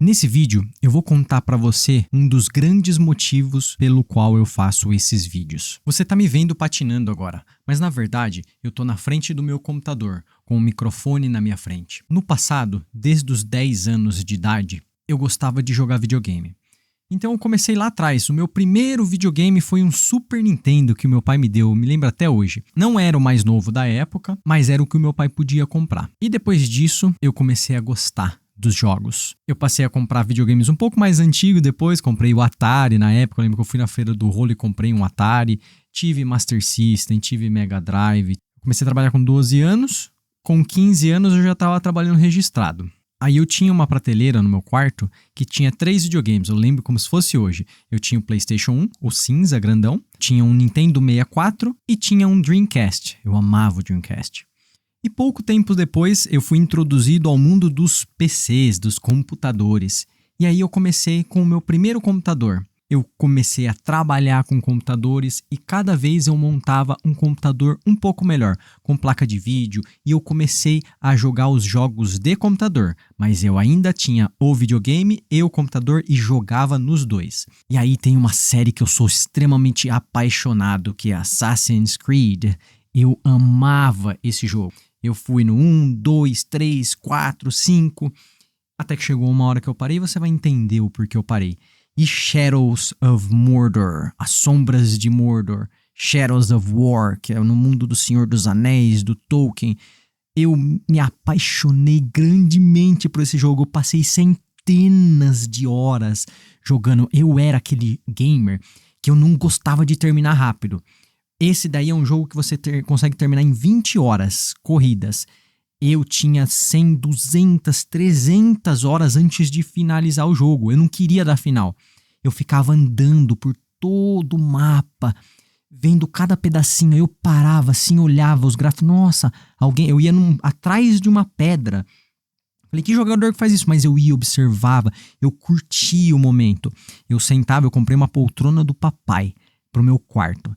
Nesse vídeo, eu vou contar pra você um dos grandes motivos pelo qual eu faço esses vídeos. Você tá me vendo patinando agora, mas na verdade, eu tô na frente do meu computador, com o microfone na minha frente. No passado, desde os 10 anos de idade, eu gostava de jogar videogame. Então eu comecei lá atrás. O meu primeiro videogame foi um Super Nintendo que o meu pai me deu, me lembro até hoje. Não era o mais novo da época, mas era o que o meu pai podia comprar. E depois disso, eu comecei a gostar dos jogos. Eu passei a comprar videogames um pouco mais antigos depois, comprei o Atari na época, eu lembro que eu fui na feira do rolo e comprei um Atari, tive Master System, tive Mega Drive. Comecei a trabalhar com 12 anos, com 15 anos eu já estava trabalhando registrado. Aí eu tinha uma prateleira no meu quarto que tinha 3 videogames, eu lembro como se fosse hoje. Eu tinha o PlayStation 1, o cinza grandão, tinha um Nintendo 64 e tinha um Dreamcast. Eu amava o Dreamcast. E pouco tempo depois eu fui introduzido ao mundo dos PCs, dos computadores. E aí eu comecei com o meu primeiro computador. Eu comecei a trabalhar com computadores e cada vez eu montava um computador um pouco melhor, com placa de vídeo, e eu comecei a jogar os jogos de computador. Mas eu ainda tinha o videogame e o computador e jogava nos dois. E aí tem uma série que eu sou extremamente apaixonado, que é Assassin's Creed. Eu amava esse jogo. Eu fui no 1, 2, 3, 4, 5, até que chegou uma hora que eu parei e você vai entender o porquê eu parei. E Shadows of Mordor, As Sombras de Mordor, Shadows of War, que é no mundo do Senhor dos Anéis, do Tolkien. Eu me apaixonei grandemente por esse jogo, eu passei centenas de horas jogando. Eu era aquele gamer que eu não gostava de terminar rápido. Esse daí é um jogo que você consegue terminar em 20 horas corridas. Eu tinha 100, 200, 300 horas antes de finalizar o jogo. Eu não queria dar final. Eu ficava andando por todo o mapa, vendo cada pedacinho. Eu parava assim, olhava os gráficos. Nossa, eu ia atrás de uma pedra. Falei, que jogador que faz isso? Mas eu ia, observava, eu curtia o momento. Eu sentava, eu comprei uma poltrona do papai pro meu quarto.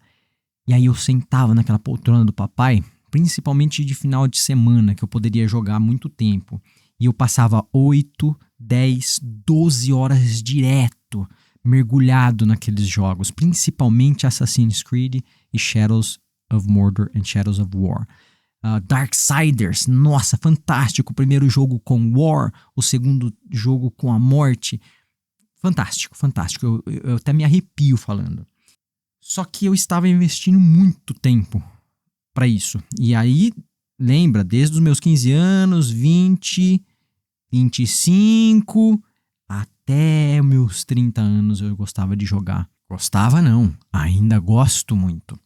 E aí eu sentava naquela poltrona do papai, principalmente de final de semana, que eu poderia jogar muito tempo. E eu passava 8, 10, 12 horas direto, mergulhado naqueles jogos, principalmente Assassin's Creed e Shadows of Mordor and Shadows of War. Darksiders, nossa, fantástico. O primeiro jogo com War, o segundo jogo com a morte. Fantástico, fantástico. Eu até me arrepio falando. Só que eu estava investindo muito tempo para isso. E aí, lembra, desde os meus 15 anos, 20, 25, até meus 30 anos eu gostava de jogar. Gostava não, ainda gosto muito.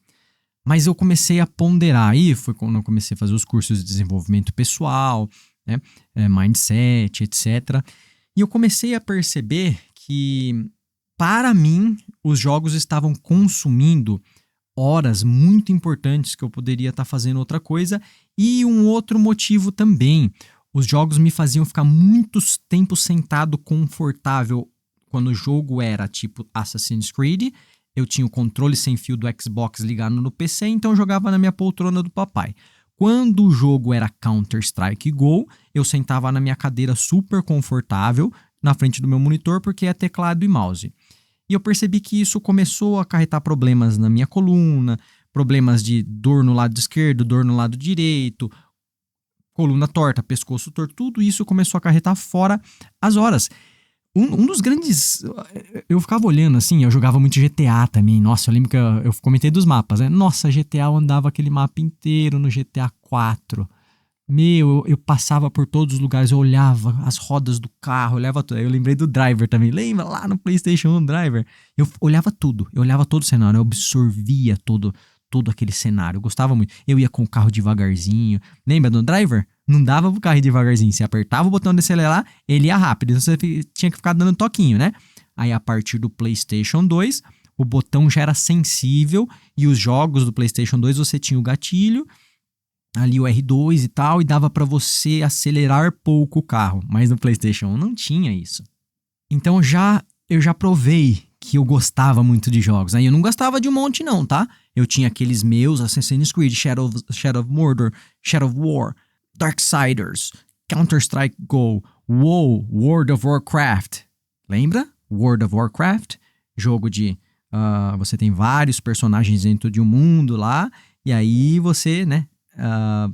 Mas eu comecei a ponderar, aí foi quando eu comecei a fazer os cursos de desenvolvimento pessoal, né, mindset, etc. E eu comecei a perceber que, para mim, os jogos estavam consumindo horas muito importantes que eu poderia estar fazendo outra coisa. E um outro motivo também, os jogos me faziam ficar muito tempo sentado confortável. Quando o jogo era tipo Assassin's Creed, eu tinha o controle sem fio do Xbox ligado no PC, então eu jogava na minha poltrona do papai. Quando o jogo era Counter-Strike Go, eu sentava na minha cadeira super confortável, na frente do meu monitor, porque é teclado e mouse. E eu percebi que isso começou a acarretar problemas na minha coluna, problemas de dor no lado esquerdo, dor no lado direito, coluna torta, pescoço torto, tudo isso começou a acarretar fora as horas. Um dos grandes... Eu ficava olhando assim, eu jogava muito GTA também. Nossa, eu lembro que eu comentei dos mapas, né? Nossa, GTA, eu andava aquele mapa inteiro no GTA 4. Eu passava por todos os lugares, eu olhava as rodas do carro, eu lembrei do Driver também, lembra lá no PlayStation 1 Driver? Eu olhava tudo, eu olhava todo o cenário, eu absorvia todo aquele cenário, eu gostava muito. Eu ia com o carro devagarzinho, lembra do Driver? Não dava pro carro ir devagarzinho, você apertava o botão de acelerar, ele ia rápido, então você tinha que ficar dando toquinho, né? Aí a partir do PlayStation 2, o botão já era sensível e os jogos do PlayStation 2 você tinha o gatilho, ali o R2 e tal, e dava para você acelerar pouco o carro, mas no PlayStation 1 não tinha isso. Então eu já provei que eu gostava muito de jogos. Aí eu não gostava de um monte não, tá? Eu tinha aqueles meus, Assassin's Creed, Shadow of Mordor, Shadow of War, Darksiders, Counter-Strike Go, WoW, World of Warcraft. Lembra? World of Warcraft, jogo de... você tem vários personagens dentro de um mundo lá, e aí você, né?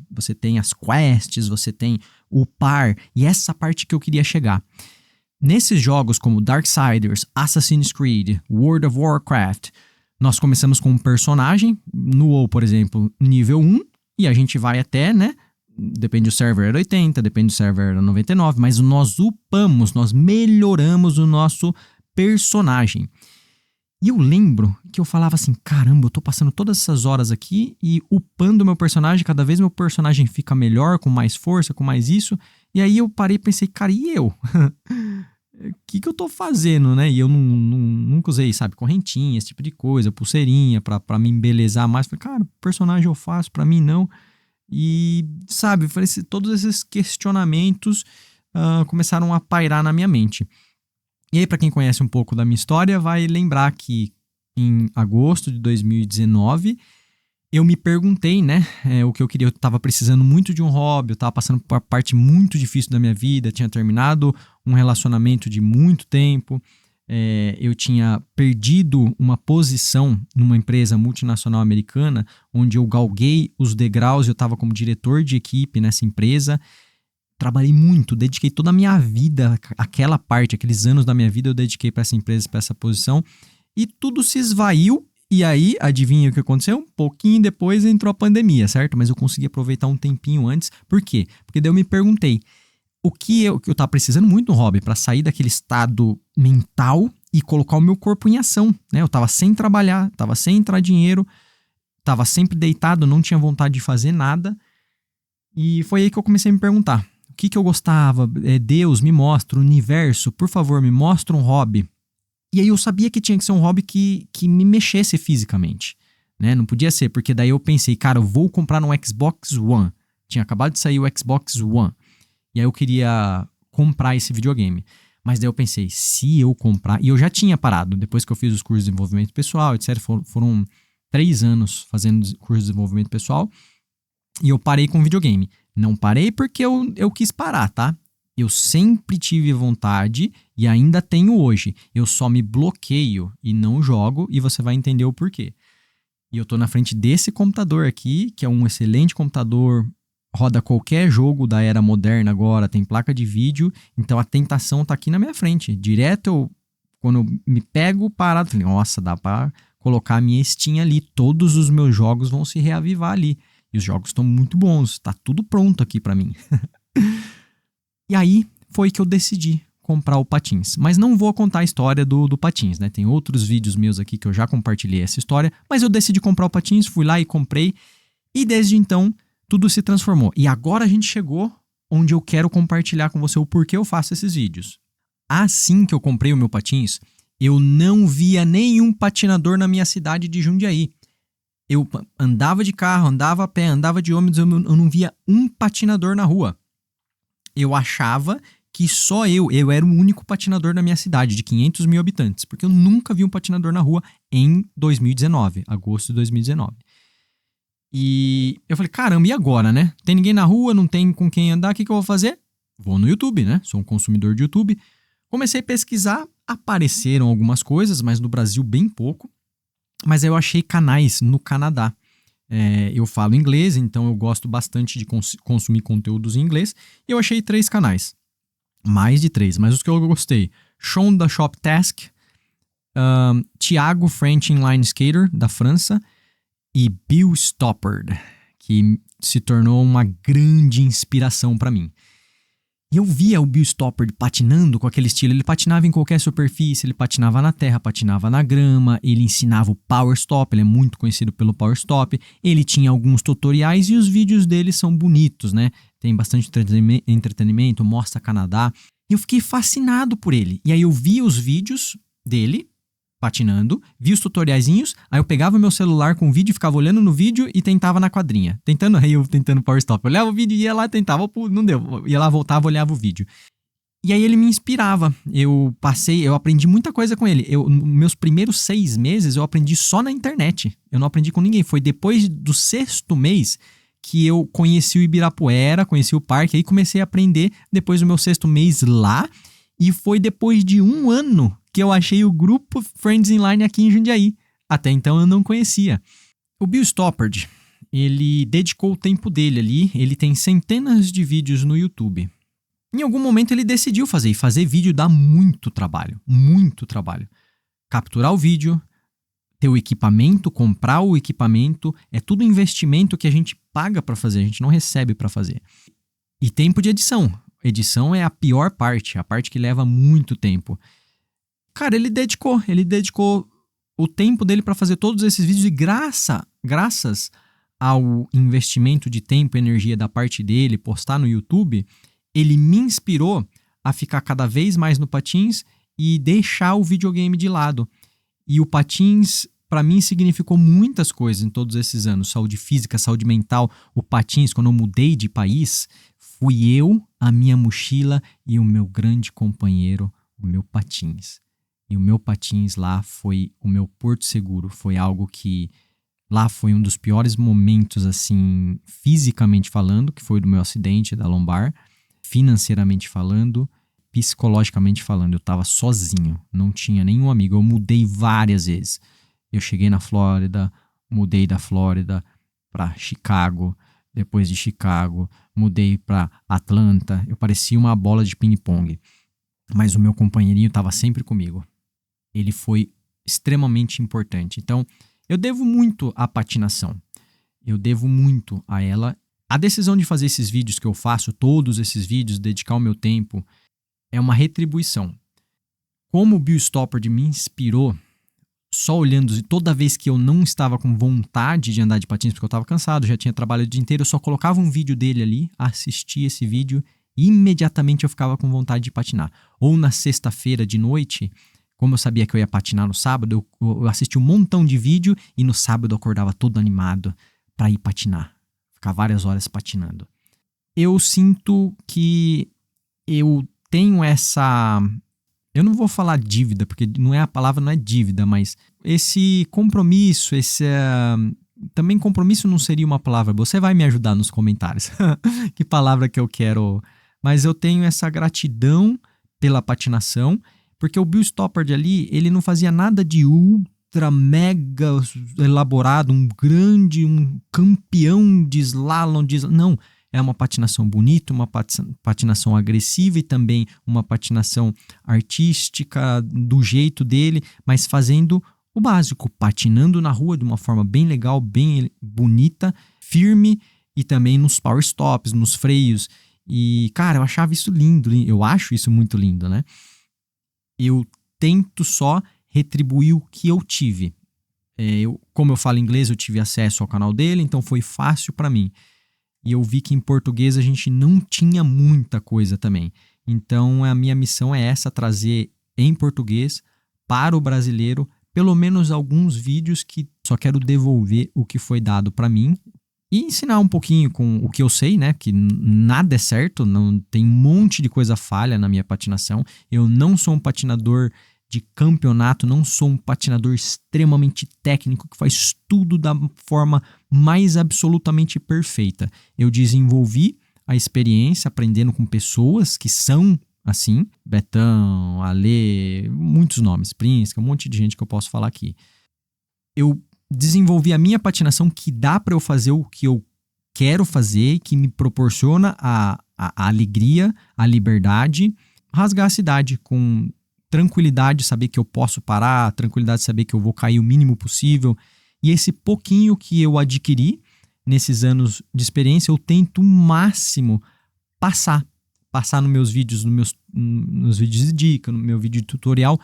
Você tem as quests, você tem o par, e essa parte que eu queria chegar. Nesses jogos como Darksiders, Assassin's Creed, World of Warcraft, nós começamos com um personagem, no WoW, por exemplo, nível 1, e a gente vai até, né? Depende do server era 80, depende do server era 99, mas nós upamos, nós melhoramos o nosso personagem. E eu lembro que eu falava assim, caramba, eu tô passando todas essas horas aqui e upando meu personagem, cada vez meu personagem fica melhor, com mais força, com mais isso. E aí eu parei e pensei, cara, e eu? O que eu tô fazendo, né? E eu nunca usei, sabe, correntinha, esse tipo de coisa, pulseirinha pra me embelezar mais. Falei, cara, personagem eu faço, pra mim não. E, sabe, todos esses questionamentos começaram a pairar na minha mente. E aí, para quem conhece um pouco da minha história, vai lembrar que em agosto de 2019, eu me perguntei, né, o que eu queria. Eu estava precisando muito de um hobby, eu estava passando por uma parte muito difícil da minha vida, tinha terminado um relacionamento de muito tempo, eu tinha perdido uma posição numa empresa multinacional americana, onde eu galguei os degraus, eu estava como diretor de equipe nessa empresa. Trabalhei muito, dediquei toda a minha vida, aquela parte, aqueles anos da minha vida eu dediquei para essa empresa, para essa posição, e tudo se esvaiu. E aí, adivinha o que aconteceu? Um pouquinho depois entrou a pandemia, certo? Mas eu consegui aproveitar um tempinho antes. Por quê? Porque daí eu me perguntei, o que eu tava precisando muito no hobby para sair daquele estado mental e colocar o meu corpo em ação, né? Eu tava sem trabalhar, tava sem entrar dinheiro, tava sempre deitado, não tinha vontade de fazer nada. E foi aí que eu comecei a me perguntar, o que eu gostava? Deus, me mostra, o universo, por favor, me mostra um hobby. E aí eu sabia que tinha que ser um hobby que me mexesse fisicamente, né? Não podia ser, porque daí eu pensei, cara, eu vou comprar um Xbox One. Tinha acabado de sair o Xbox One. E aí eu queria comprar esse videogame. Mas daí eu pensei, se eu comprar... E eu já tinha parado, depois que eu fiz os cursos de desenvolvimento pessoal, etc. Foram 3 anos fazendo curso de desenvolvimento pessoal. E eu parei com videogame. Não parei porque eu quis parar, tá? Eu sempre tive vontade e ainda tenho hoje. Eu só me bloqueio e não jogo e você vai entender o porquê. E eu tô na frente desse computador aqui, que é um excelente computador, roda qualquer jogo da era moderna agora, tem placa de vídeo, então a tentação tá aqui na minha frente. Direto, quando eu me pego parado, falei, nossa, dá pra colocar a minha Steam ali, todos os meus jogos vão se reavivar ali. E os jogos estão muito bons, tá tudo pronto aqui pra mim. E aí foi que eu decidi comprar o Patins. Mas não vou contar a história do Patins, né? Tem outros vídeos meus aqui que eu já compartilhei essa história, mas eu decidi comprar o Patins, fui lá e comprei. E desde então, tudo se transformou. E agora a gente chegou onde eu quero compartilhar com você o porquê eu faço esses vídeos. Assim que eu comprei o meu Patins, eu não via nenhum patinador na minha cidade de Jundiaí. Eu andava de carro, andava a pé, andava de ônibus, eu não via um patinador na rua. Eu achava que só eu era o único patinador da minha cidade, de 500 mil habitantes, porque eu nunca vi um patinador na rua em 2019, agosto de 2019. E eu falei, caramba, e agora, né? Tem ninguém na rua, não tem com quem andar, o que eu vou fazer? Vou no YouTube, né? Sou um consumidor de YouTube. Comecei a pesquisar, apareceram algumas coisas, mas no Brasil bem pouco. Mas aí eu achei canais no Canadá. Eu falo inglês, então eu gosto bastante de consumir conteúdos em inglês. E eu achei 3 canais. Mais de 3, mas os que eu gostei. Sean da Shop Task, Thiago French Inline Skater, da França, e Bill Stoppard, que se tornou uma grande inspiração para mim. E eu via o Bill Stoppard patinando com aquele estilo. Ele patinava em qualquer superfície, ele patinava na terra, patinava na grama, ele ensinava o Power Stop, ele é muito conhecido pelo Power Stop. Ele tinha alguns tutoriais e os vídeos dele são bonitos, né? Tem bastante entretenimento, mostra Canadá. E eu fiquei fascinado por ele. E aí eu via os vídeos dele patinando, via os tutoriaizinhos, aí eu pegava meu celular com o vídeo, ficava olhando no vídeo e tentava na quadrinha. Tentando Power Stop. Eu olhava o vídeo, ia lá, tentava, não deu. Ia lá, voltava, olhava o vídeo. E aí ele me inspirava. Eu aprendi muita coisa com ele. Meus primeiros 6 meses eu aprendi só na internet. Eu não aprendi com ninguém. Foi depois do 6º mês que eu conheci o Ibirapuera, conheci o parque, aí comecei a aprender depois do meu 6º mês lá, e foi depois de 1 ano que eu achei o grupo Friends Inline aqui em Jundiaí. Até então eu não conhecia. O Bill Stoppard, ele dedicou o tempo dele ali, ele tem centenas de vídeos no YouTube. Em algum momento ele decidiu fazer, e fazer vídeo dá muito trabalho, muito trabalho. Capturar o vídeo, ter o equipamento, comprar o equipamento, é tudo investimento que a gente paga para fazer, a gente não recebe para fazer. E tempo de edição. Edição é a pior parte, a parte que leva muito tempo. Cara, ele dedicou o tempo dele para fazer todos esses vídeos e graças ao investimento de tempo e energia da parte dele, postar no YouTube, ele me inspirou a ficar cada vez mais no patins e deixar o videogame de lado. E o patins, para mim, significou muitas coisas em todos esses anos. Saúde física, saúde mental. O patins, quando eu mudei de país, fui eu, a minha mochila e o meu grande companheiro, o meu patins. E o meu patins lá foi o meu porto seguro. Foi algo que lá foi um dos piores momentos, assim, fisicamente falando, que foi do meu acidente da lombar, financeiramente falando, psicologicamente falando. Eu estava sozinho, não tinha nenhum amigo. Eu mudei várias vezes. Eu cheguei na Flórida, mudei da Flórida para Chicago, depois de Chicago, mudei para Atlanta. Eu parecia uma bola de ping-pong, mas o meu companheirinho estava sempre comigo. Ele foi extremamente importante. Então, eu devo muito à patinação. Eu devo muito a ela. A decisão de fazer esses vídeos que eu faço, todos esses vídeos, dedicar o meu tempo, é uma retribuição. Como o Bill Stoppard me inspirou, só olhando, toda vez que eu não estava com vontade de andar de patins, porque eu estava cansado, já tinha trabalhado o dia inteiro, eu só colocava um vídeo dele ali, assistia esse vídeo e imediatamente eu ficava com vontade de patinar. Ou na sexta-feira de noite, como eu sabia que eu ia patinar no sábado, eu assistia um montão de vídeo e no sábado eu acordava todo animado para ir patinar, ficar várias horas patinando. Eu sinto que eu tenho essa... Eu não vou falar dívida, porque a palavra não é dívida, mas esse compromisso, também compromisso não seria uma palavra. Você vai me ajudar nos comentários. Que palavra que eu quero. Mas eu tenho essa gratidão pela patinação, porque o Bill Stoppard ali, ele não fazia nada de ultra, mega elaborado, um campeão de slalom. Não. É uma patinação bonita, uma patinação agressiva e também uma patinação artística do jeito dele, mas fazendo o básico, patinando na rua de uma forma bem legal, bem bonita, firme e também nos power stops, nos freios. E, cara, eu achava isso lindo, eu acho isso muito lindo, né? Eu tento só retribuir o que eu tive. Como eu falo inglês, eu tive acesso ao canal dele, então foi fácil para mim. E eu vi que em português a gente não tinha muita coisa também. Então a minha missão é essa, trazer em português para o brasileiro pelo menos alguns vídeos que só quero devolver o que foi dado para mim e ensinar um pouquinho com o que eu sei, né? Que nada é certo, não tem um monte de coisa falha na minha patinação. Eu não sou um patinador de campeonato, não sou um patinador extremamente técnico que faz tudo da forma mais absolutamente perfeita. Eu desenvolvi a experiência aprendendo com pessoas que são assim, Betão, Ale, muitos nomes, Prinsca, um monte de gente que eu posso falar aqui. Eu desenvolvi a minha patinação que dá para eu fazer o que eu quero fazer, que me proporciona a alegria, a liberdade, rasgar a cidade com tranquilidade, saber que eu posso parar, tranquilidade de saber que eu vou cair o mínimo possível. E esse pouquinho que eu adquiri nesses anos de experiência, eu tento o máximo passar nos meus vídeos, nos vídeos de dica, no meu vídeo de tutorial,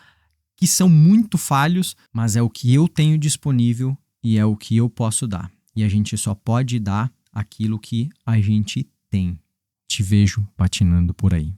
que são muito falhos, mas é o que eu tenho disponível e é o que eu posso dar. E a gente só pode dar aquilo que a gente tem. Te vejo patinando por aí.